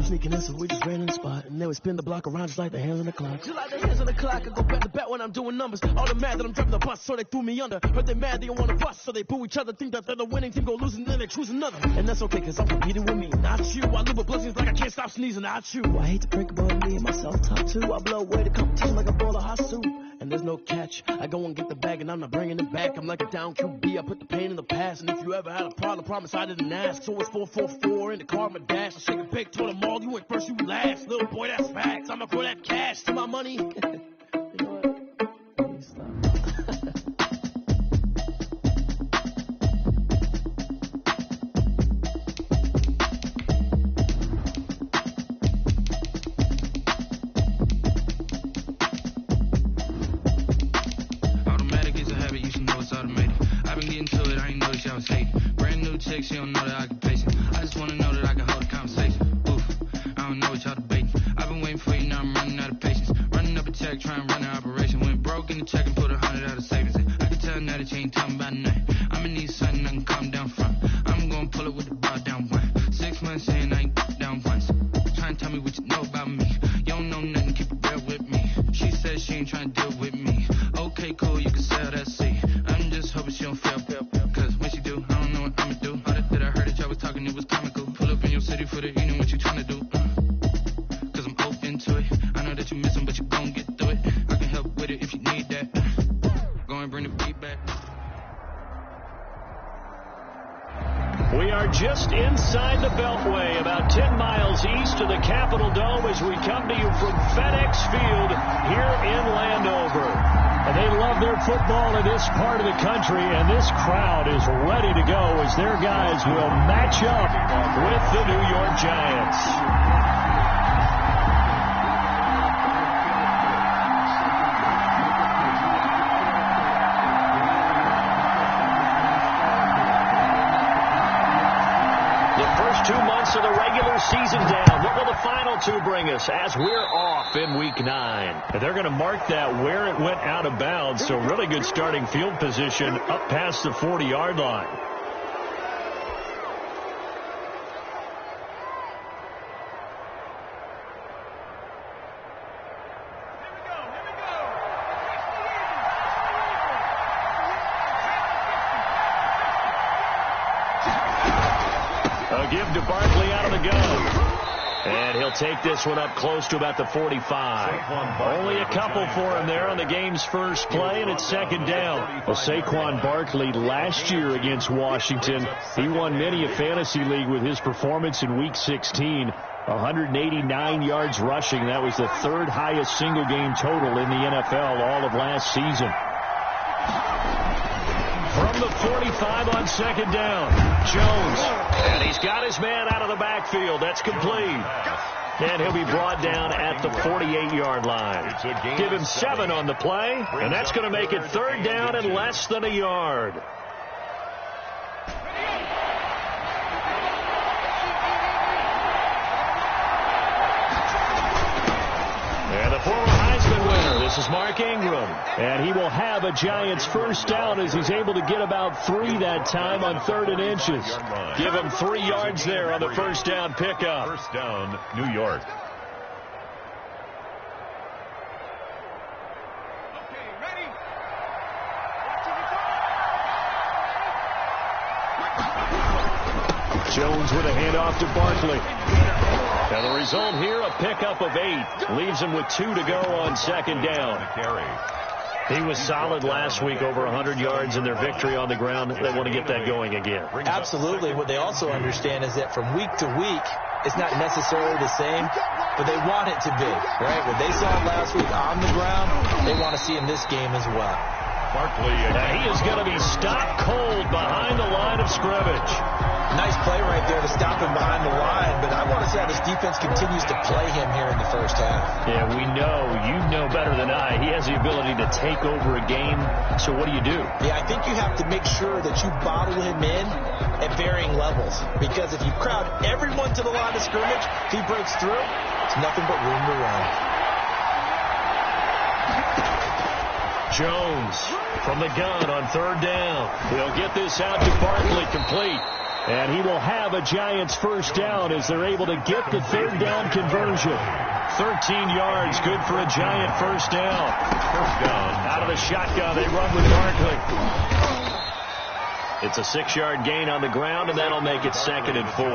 sneaking in, so we just ran in the spot. And then we spin the block around just like the hands on the clock. Just like the hands on the clock, I go back to back when I'm doing numbers. All the mad that I'm driving the bus, so they threw me under. But they mad, they don't want to bust, so they boo each other. Think that they're the winning team, go losing, then they choose another. And that's okay, cause I'm competing with me, not you. I live with blessings like I can't stop sneezing, not you. I hate to break about me and myself top two. I blow away the competition like a bowl of hot soup. And there's no catch. I go and get the bag and I'm not bringing it back. I'm like a down QB, I put the pain in the past. And if you ever had a problem, promise I didn't ask. So it's 444 in the car, my dash. I shake a big, told them all, you ain't first, you last. Little boy, that's facts. I'ma throw that cash to my money. You know what? Let me stop. She don't know that I can pace it. I just wanna know that I can hold a conversation. Oof, I don't know what y'all debating. I've been waiting for you, now I'm running out of patience. Running up a check, trying to run an operation. Went broke in the check and put 100 out of savings in. I can tell now that you ain't talking about nothing. I'ma need something I can calm down from. I'm gonna pull it with the bar down one. 6 months saying I ain't down once. Trying to tell me what you know about me. You don't know nothing, keep it real with me. She said she ain't trying to deal with me. Okay, cool, you can sell that seat. I'm just hoping she don't fail. Cause when she do, I don't know what I'ma do. Talking, it was comical. Pull up in your city for the evening, what you trying to do? Cause I'm open to it. I know that you miss him, but you gon' get through it. I can help with it if you need that. Go and bring the beat back. We are just inside the Beltway, about 10 miles east of the Capitol Dome as we come to you from FedEx Field here in Landover. And they love their football in this part of the country, and this crowd is ready to go as their guys will match up with the New York Giants. Of the regular season down. What will the final two bring us as we're off in week 9? And they're going to mark that where it went out of bounds, so really good starting field position up past the 40-yard line. Give to Barkley out of the gun. And he'll take this one up close to about the 45. Only a couple for him there on the game's first play, and it's second down. Well, Saquon Barkley last year against Washington, he won many a fantasy league with his performance in Week 16. 189 yards rushing. That was the third highest single game total in the NFL all of last season. From the 45 on second down, Jones. And he's got his man out of the backfield. That's complete. And he'll be brought down at the 48-yard line. Give him 7 on the play, and that's going to make it third down and less than a yard. And the former Heisman winner, this is Mark Ingram. And he will have a Giants first down as he's able to get about 3 that time on 3rd and inches. Give him 3 yards there on the first down pickup. First down, New York. Jones with a handoff to Barkley. And the result here, a pickup of 8. Leaves him with 2 to go on second down. He was solid last week, over 100 yards in their victory on the ground. They want to get that going again. Absolutely. What they also understand is that from week to week, it's not necessarily the same, but they want it to be, right? What they saw last week on the ground, they want to see in this game as well. Barkley, he is going to be stopped cold behind the line of scrimmage. Nice play right there to stop him behind the line, but I want to see how this defense continues to play him here in the first half. Yeah, we know, you know better than I, he has the ability to take over a game, so what do you do? Yeah, I think you have to make sure that you bottle him in at varying levels, because if you crowd everyone to the line of scrimmage, if he breaks through, it's nothing but room to run. Jones from the gun on 3rd down. He'll get this out to Barkley, complete. And he will have a Giants first down as they're able to get the third down conversion. 13 yards, good for a Giant first down. First down. Out of the shotgun, they run with Barkley. It's a 6-yard gain on the ground, and that'll make it 2nd and 4.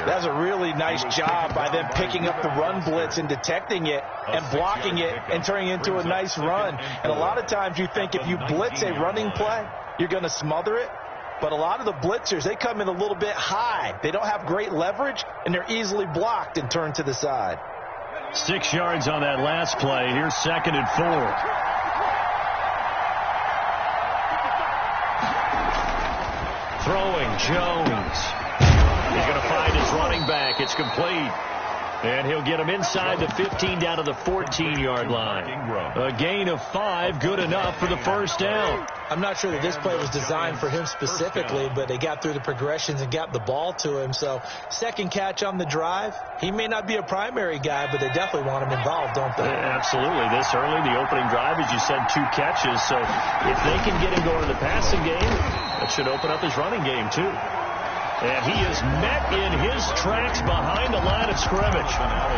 That's a really nice job by them picking up the run blitz and detecting it and blocking it and turning it into a nice run. And a lot of times you think if you blitz a running play, you're going to smother it. But a lot of the blitzers, they come in a little bit high. They don't have great leverage, and they're easily blocked and turned to the side. 6 yards on that last play. Here's 2nd and 4. Throwing, Jones. He's going to find his running back. It's complete. And he'll get him inside the 15 down to the 14-yard line. A gain of 5, good enough for the first down. I'm not sure that this play was designed for him specifically, but they got through the progressions and got the ball to him. So, second catch on the drive. He may not be a primary guy, but they definitely want him involved, don't they? Absolutely. This early, the opening drive, as you said, 2 catches. So, if they can get him going in the passing game, that should open up his running game, too. And he is met in his tracks behind the line of scrimmage.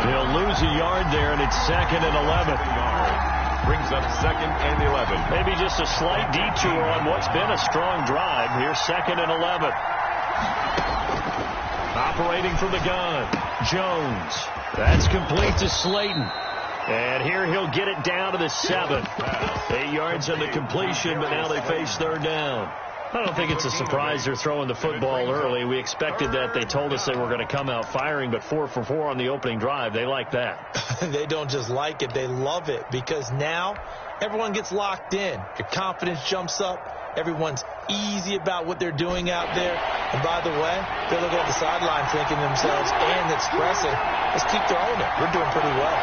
He'll lose a yard there, and it's 2nd and 11. Brings up 2nd and 11. Maybe just a slight detour on what's been a strong drive. Here's 2nd and 11. Operating from the gun, Jones. That's complete to Slayton. And here he'll get it down to the 7. 8 yards on the completion, but now they face third down. I don't think it's a surprise they're throwing the football early. We expected that. They told us they were going to come out firing, but 4 for 4 on the opening drive. They like that. They don't just like it. They love it because now everyone gets locked in. Your confidence jumps up. Everyone's easy about what they're doing out there. And by the way, they're looking at the sideline thinking to themselves and expressing, let's keep throwing it. We're doing pretty well.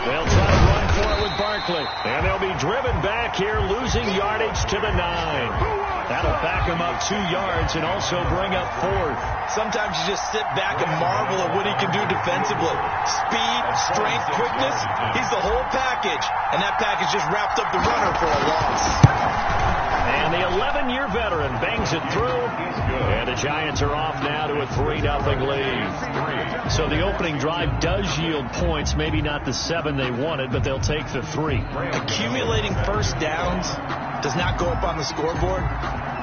They'll try to run for it with Barkley. And they'll be driven back here, losing yardage to the 9. That'll back him up 2 yards and also bring up 4th. Sometimes you just sit back and marvel at what he can do defensively. Speed, strength, quickness, he's the whole package. And that package just wrapped up the runner for a loss. And the 11-year veteran bangs it through. And the Giants are off now to a 3-0 lead. So the opening drive does yield points, maybe not the 7 they wanted, but they'll take the 3. Accumulating first downs does not go up on the scoreboard,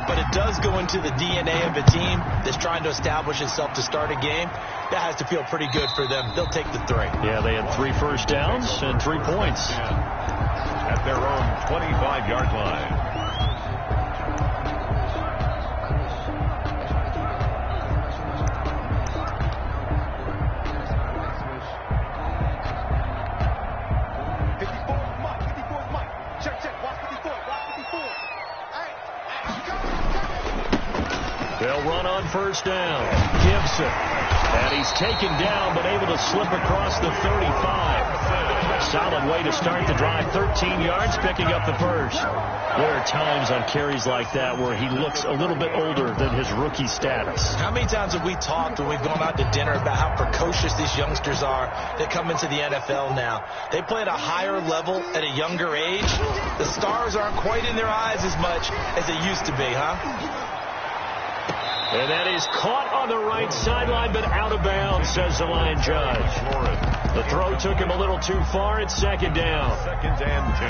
but it does go into the DNA of a team that's trying to establish itself to start a game. That has to feel pretty good for them. They'll take the 3. Yeah, they had 3 first downs and 3 points. At their own 25-yard line. They'll run on first down. Gibson. And he's taken down, but able to slip across the 35. Solid way to start the drive. 13 yards, picking up the first. There are times on carries like that where he looks a little bit older than his rookie status. How many times have we talked when we've gone out to dinner about how precocious these youngsters are that come into the NFL now? They play at a higher level at a younger age. The stars aren't quite in their eyes as much as they used to be, huh? And that is caught on the right sideline, but out of bounds, says the line judge. The throw took him a little too far. It's 2nd down. 2nd and 10.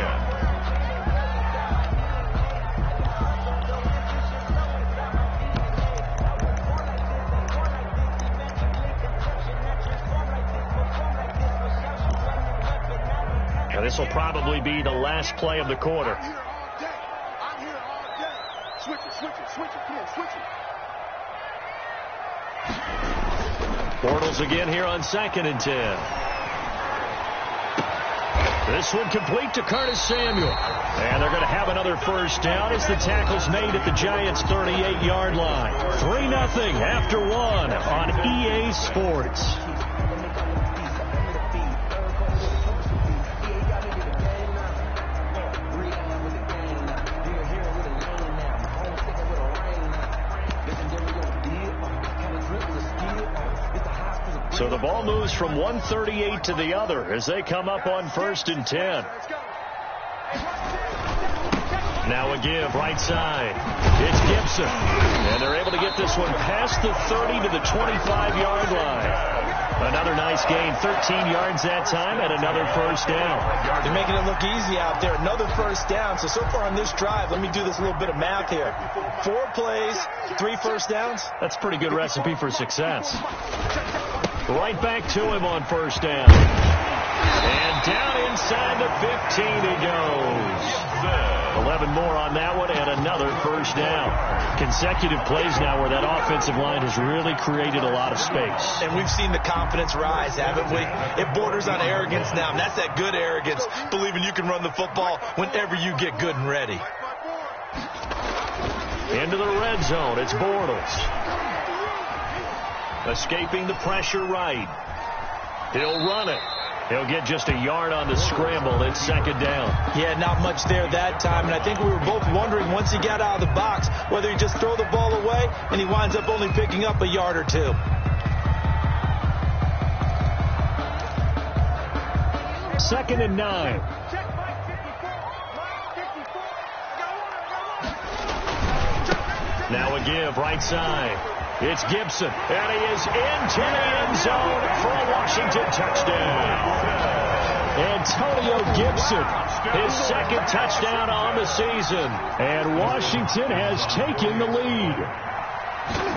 Now, this will probably be the last play of the quarter. I'm here all day. Switch it. Come on, switch it. Bortles again here on 2nd and 10. This one complete to Curtis Samuel. And they're going to have another first down as the tackle's made at the Giants' 38-yard line. 3-0 after 1 on EA Sports. So the ball moves from 138 to the other as they come up on 1st and 10. Now a give, right side. It's Gibson. And they're able to get this one past the 30 to the 25-yard line. Another nice gain, 13 yards that time, and another first down. They're making it look easy out there. Another first down. So far on this drive, let me do this little bit of math here. 4 plays, 3 first downs. That's a pretty good recipe for success. Right back to him on first down. And down inside the 15 he goes. 11 more on that one and another first down. Consecutive plays now where that offensive line has really created a lot of space. And we've seen the confidence rise, haven't we? It borders on arrogance now, and that's that good arrogance, believing you can run the football whenever you get good and ready. Into the red zone, it's Bortles. Escaping the pressure right. He'll run it. He'll get just a yard on the scramble. It's second down. Yeah, not much there that time. And I think we were both wondering once he got out of the box whether he'd just throw the ball away, and he winds up only picking up a yard or 2. Second and 9. Now a give, right side. It's Gibson, and he is into the end zone for a Washington touchdown. Antonio Gibson, his second touchdown on the season, and Washington has taken the lead.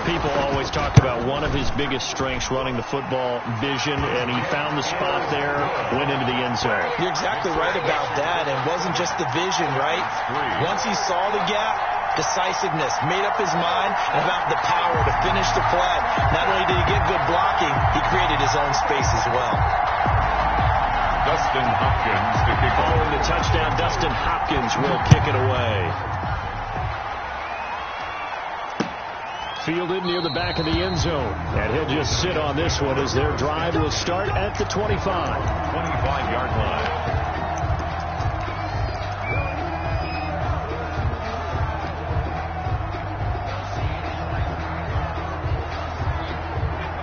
People always talk about one of his biggest strengths, running the football, vision, and he found the spot there, went into the end zone. You're exactly right about that. It wasn't just the vision, right? Once he saw the gap, decisiveness, made up his mind about the power to finish the play. Not only did he get good blocking, he created his own space as well. Dustin Hopkins to kick off. Following the touchdown, Dustin Hopkins will kick it away. Fielded near the back of the end zone. And he'll just sit on this one as their drive will start at the 25. 25-yard line.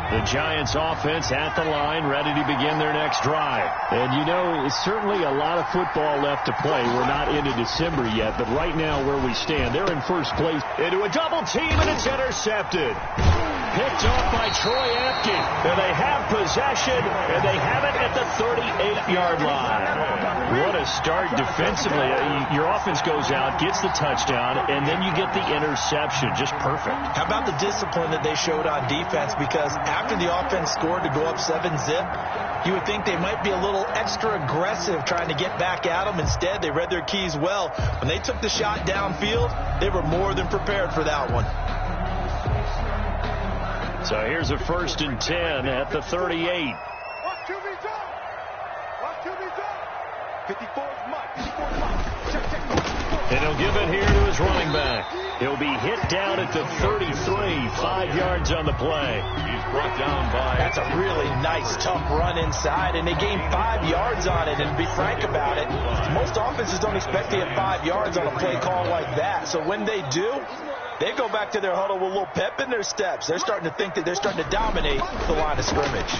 The Giants offense at the line, ready to begin their next drive. And you know, it's certainly a lot of football left to play. We're not into December yet, but right now where we stand, they're in first place. Into a double team, and it's intercepted. Picked off by Troy Apke. And they have possession, and they have it at the 38-yard line. What a start defensively. Your offense goes out, gets the touchdown, and then you get the interception. Just perfect. How about the discipline that they showed on defense? Because after the offense scored to go up 7-zip, you would think they might be a little extra aggressive trying to get back at them. Instead, they read their keys well. When they took the shot downfield, they were more than prepared for that one. So here's a 1st and 10 at the 38. And he'll give it here to his running back. He'll be hit down at the 33, 5 yards on the play. He's brought down by... That's a really nice, tough run inside, and they gained 5 yards on it. And to be frank about it, most offenses don't expect to get 5 yards on a play call like that. So when they do, they go back to their huddle with a little pep in their steps. They're starting to think that they're starting to dominate the line of scrimmage.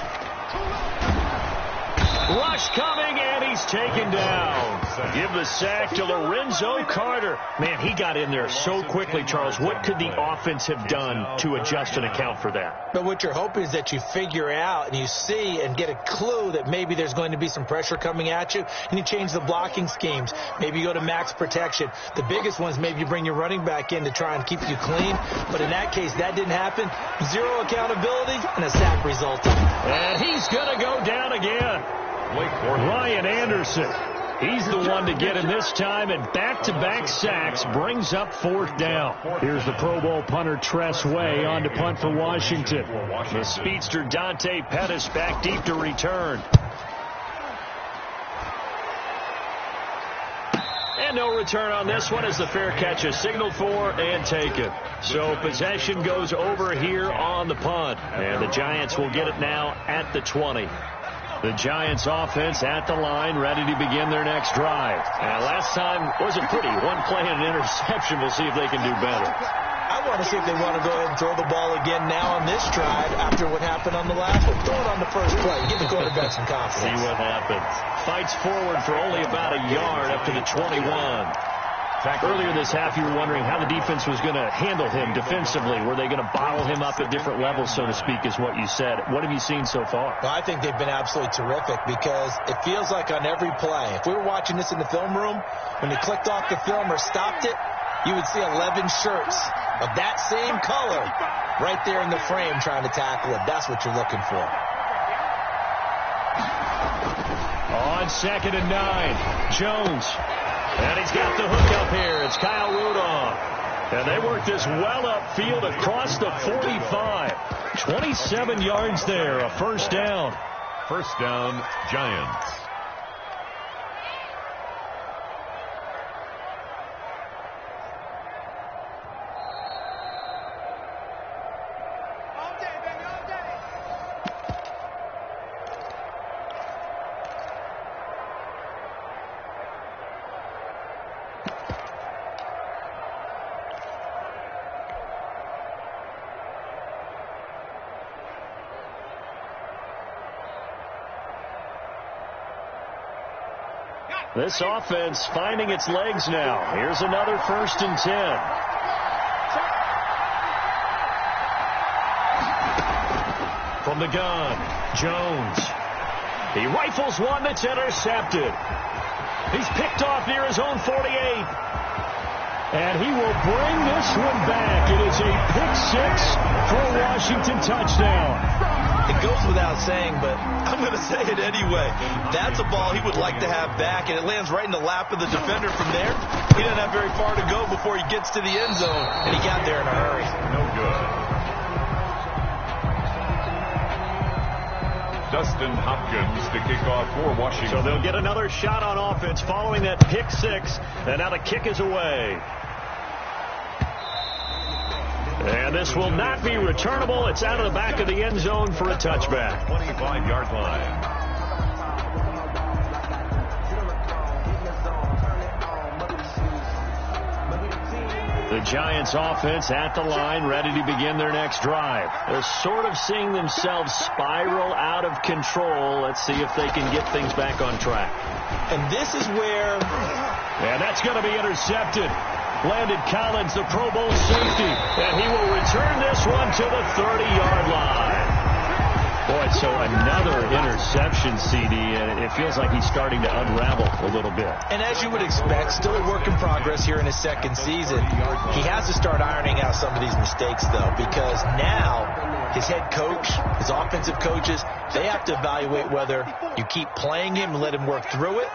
Rush coming, and he's taken down. Give the sack to Lorenzo Carter. Man, he got in there so quickly, Charles. What could the offense have done to adjust and account for that? But what you're hoping is that you figure out and you see and get a clue that maybe there's going to be some pressure coming at you, and you change the blocking schemes. Maybe you go to max protection. The biggest ones, maybe you bring your running back in to try and keep you clean. But in that case, that didn't happen. 0 accountability, and a sack resulted. And he's going to go down again. Ryan Anderson. He's the one to get him this time, and back-to-back sacks brings up 4th down. Here's the Pro Bowl punter Tress Way on to punt for Washington. The speedster Dante Pettis back deep to return. And no return on this one as the fair catch is signaled for and taken. So possession goes over here on the punt, and the Giants will get it now at the 20. The Giants offense at the line, ready to begin their next drive. And last time wasn't pretty. One play and an interception. We'll see if they can do better. I want to see if they want to go ahead and throw the ball again now on this drive after what happened on the last one. Throw it on the first play. Give the quarterback some confidence. See what happens. Fights forward for only about a yard up to the 21. Earlier this half, you were wondering how the defense was going to handle him defensively. Were they going to bottle him up at different levels, so to speak, is what you said. What have you seen so far? Well, I think they've been absolutely terrific because it feels like on every play, if we were watching this in the film room, when they clicked off the film or stopped it, you would see 11 shirts of that same color right there in the frame trying to tackle it. That's what you're looking for. On 2nd and 9, Jones. And he's got the hook up here. It's Kyle Rudolph. And they work this well upfield across the 45. 27 yards there, a first down. First down, Giants. This offense finding its legs now. Here's another 1st and 10. From the gun, Jones. He rifles one that's intercepted. He's picked off near his own 48. And he will bring this one back. It is a pick-6 for a Washington touchdown. It goes without saying, but I'm going to say it anyway. That's a ball he would like to have back, and it lands right in the lap of the defender from there. He doesn't have very far to go before he gets to the end zone, and he got there in a hurry. No good. Dustin Hopkins to kick off for Washington. So they'll get another shot on offense following that pick-6, and now the kick is away. And this will not be returnable. It's out of the back of the end zone for a touchback. 25-yard line. The Giants offense at the line, ready to begin their next drive. They're sort of seeing themselves spiral out of control. Let's see if they can get things back on track. And this is where... And that's going to be intercepted. Landon Collins, the Pro Bowl safety, and he will return this one to the 30-yard line. Boy, so another interception, CD, and it feels like he's starting to unravel a little bit. And as you would expect, still a work in progress here in his second season. He has to start ironing out some of these mistakes, though, because now his head coach, his offensive coaches, they have to evaluate whether you keep playing him and let him work through it,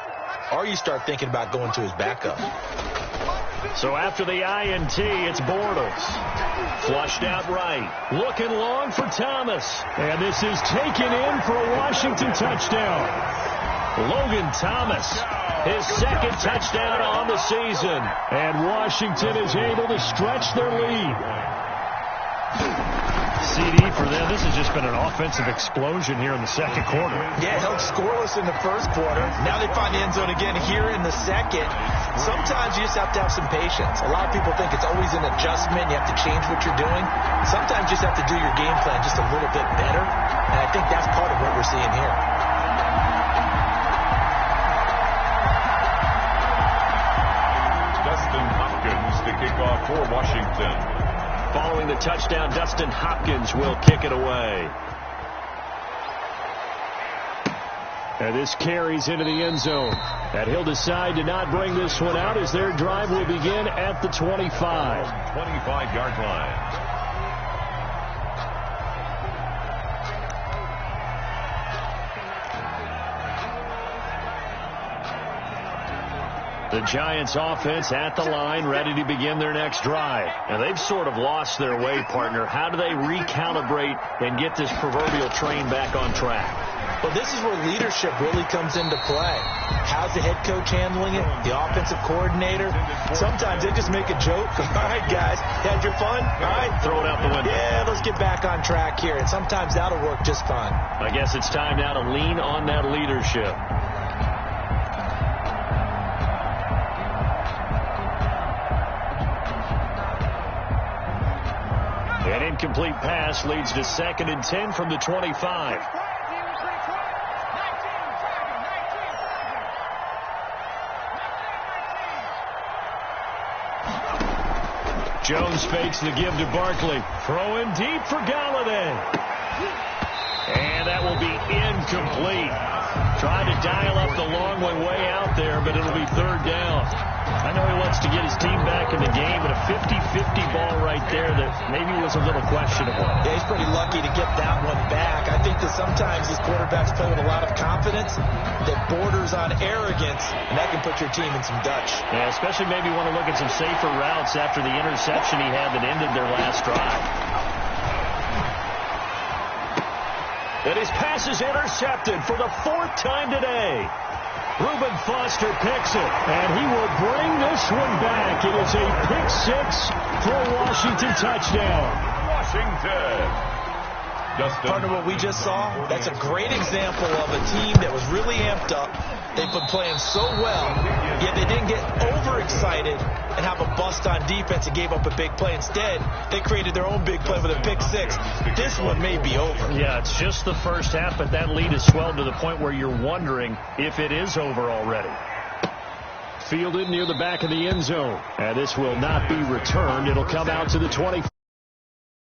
or you start thinking about going to his backup. So after the INT, it's Bortles. Flushed out right. Looking long for Thomas. And this is taken in for a Washington touchdown. Logan Thomas, his second touchdown on the season. And Washington is able to stretch their lead. CD for them, this has just been an offensive explosion here in the second quarter. Yeah, held scoreless in the first quarter. Now they find the end zone again here in the second. Sometimes you just have to have some patience. A lot of people think it's always an adjustment. You have to change what you're doing. Sometimes you just have to do your game plan just a little bit better. And I think that's part of what we're seeing here. Dustin Hopkins to kick off for Washington. Following the touchdown, Dustin Hopkins will kick it away. And this carries into the end zone. And he'll decide to not bring this one out as their drive will begin at the 25. 25-yard line. The Giants offense at the line, ready to begin their next drive. And they've sort of lost their way, partner. How do they recalibrate and get this proverbial train back on track? Well, this is where leadership really comes into play. How's the head coach handling it? The offensive coordinator? Sometimes they just make a joke. All right, guys, had your fun? All right. Throw it out the window. Yeah, let's get back on track here. And sometimes that'll work just fine. I guess it's time now to lean on that leadership. An incomplete pass leads to 2nd and 10 from the 25. Jones fakes the give to Barkley. Throwing deep for Galladay. And that will be incomplete. Trying to dial up the long way out there, but it'll be third down. I know he wants to get his team back in the game, but a 50-50 ball right there that maybe was a little questionable. Yeah, he's pretty lucky to get that one back. I think that sometimes these quarterbacks play with a lot of confidence that borders on arrogance, and that can put your team in some Dutch. Yeah, especially maybe want to look at some safer routes after the interception he had that ended their last drive. And his pass is intercepted for the 4th time today. Reuben Foster picks it, and he will bring this one back. It is a pick 6 for a Washington touchdown. Washington. Partner, what we just saw, that's a great example of a team that was really amped up. They've been playing so well, yet they didn't get overexcited and have a bust on defense and gave up a big play. Instead, they created their own big play with a pick 6. This one may be over. Yeah, it's just the first half, but that lead has swelled to the point where you're wondering if it is over already. Fielded near the back of the end zone. And this will not be returned. It'll come out to the 20.